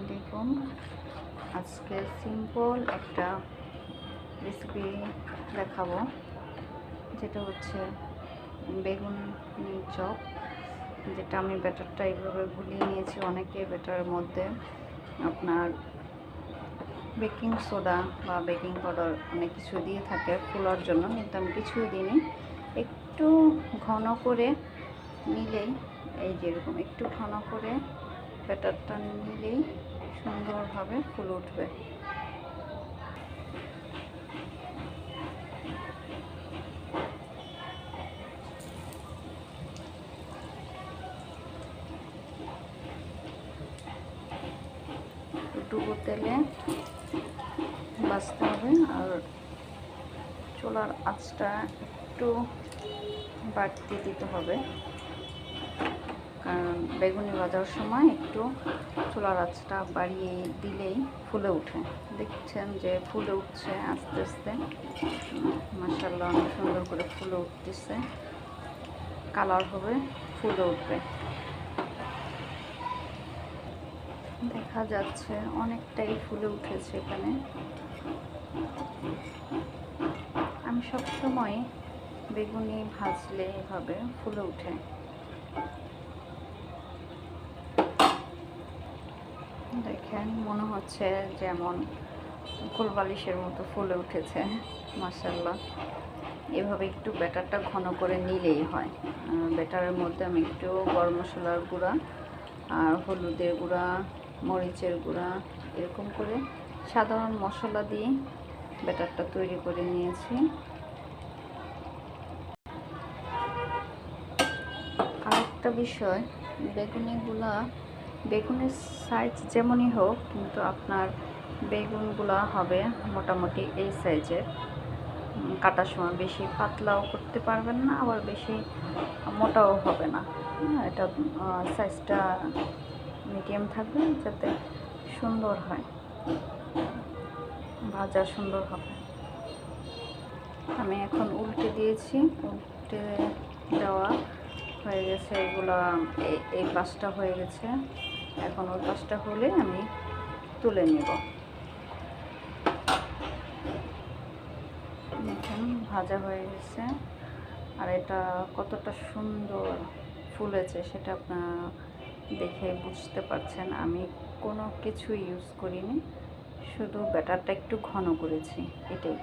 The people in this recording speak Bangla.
আলাইকুম। আজকে সিম্পল একটা রেসিপি দেখাবো, যেটা হচ্ছে বেগুন চপ। যেটা আমি ব্যাটারটা এইভাবে গুলিয়ে নিয়েছি। অনেকে ব্যাটারের মধ্যে আপনার বেকিং সোডা বা বেকিং পাউডার অনেক কিছু দিয়ে থাকে ফোলার জন্য, কিন্তু আমি কিছুই দিইনি। একটু ঘন করে নিলেই, এই যেরকম একটু ঘন করে ব্যাটারটা নিলেই সুন্দরভাবে ফুলে উঠবে। ডুবো তেলে ভাজতে হবে, আর চুলার আঁচটা একটু বাড়তি দিতে হবে, কারণ বেগুনি ভাজার সময় একটু চুলার আঁচটা বাড়িয়ে দিলেই ফুলে ওঠে। দেখছেন যে ফুলে উঠছে আস্তে আস্তে, মাশাআল্লাহ অনেক সুন্দর করে ফুলে উঠতেছে, কালার হবে, ফুলে উঠবে। দেখা যাচ্ছে অনেকটাই ফুলে উঠেছে এখানে। আমি সবসময় বেগুনি ভাজলে এভাবে ফুলে উঠে। দেখেন মনে হচ্ছে যেমন কোলবালিশের মতো ফুলে উঠেছে, মাশাআল্লাহ। এভাবে একটু ব্যাটারটা ঘন করে নিলেই হয়। ব্যাটারের মধ্যে আমি একটু গরম মশলার গুঁড়া আর হলুদের গুঁড়া, মরিচের গুঁড়া, এরকম করে সাধারণ মশলা দিয়ে ব্যাটারটা তৈরি করে নিয়েছি। আরেকটা বিষয়, বেগুনের সাইজ যেমনই হোক, কিন্তু আপনার বেগুনগুলা হবে মোটামুটি এই সাইজের। কাটার সময় বেশি পাতলাও করতে পারবেন না, আবার বেশি মোটাও হবে না। এটা সাইজটা মিডিয়াম থাকবে, যাতে সুন্দর হয়, ভাজা সুন্দর হবে। আমি এখন উল্টে দিয়েছি, উল্টে দেওয়া হয়ে গেছে। এগুলো এই পাশটা হয়ে গেছে, এখন ওই পাশটা হলে আমি তুলে নেব। দেখেন ভাজা হয়ে গেছে, আর এটা কতটা সুন্দর ফুলেছে সেটা আপনারা দেখে বুঝতে পারছেন। আমি কোনো কিছু ইউজ করিনি, শুধু ব্যাটারটা একটু ঘন করেছি, এটাই।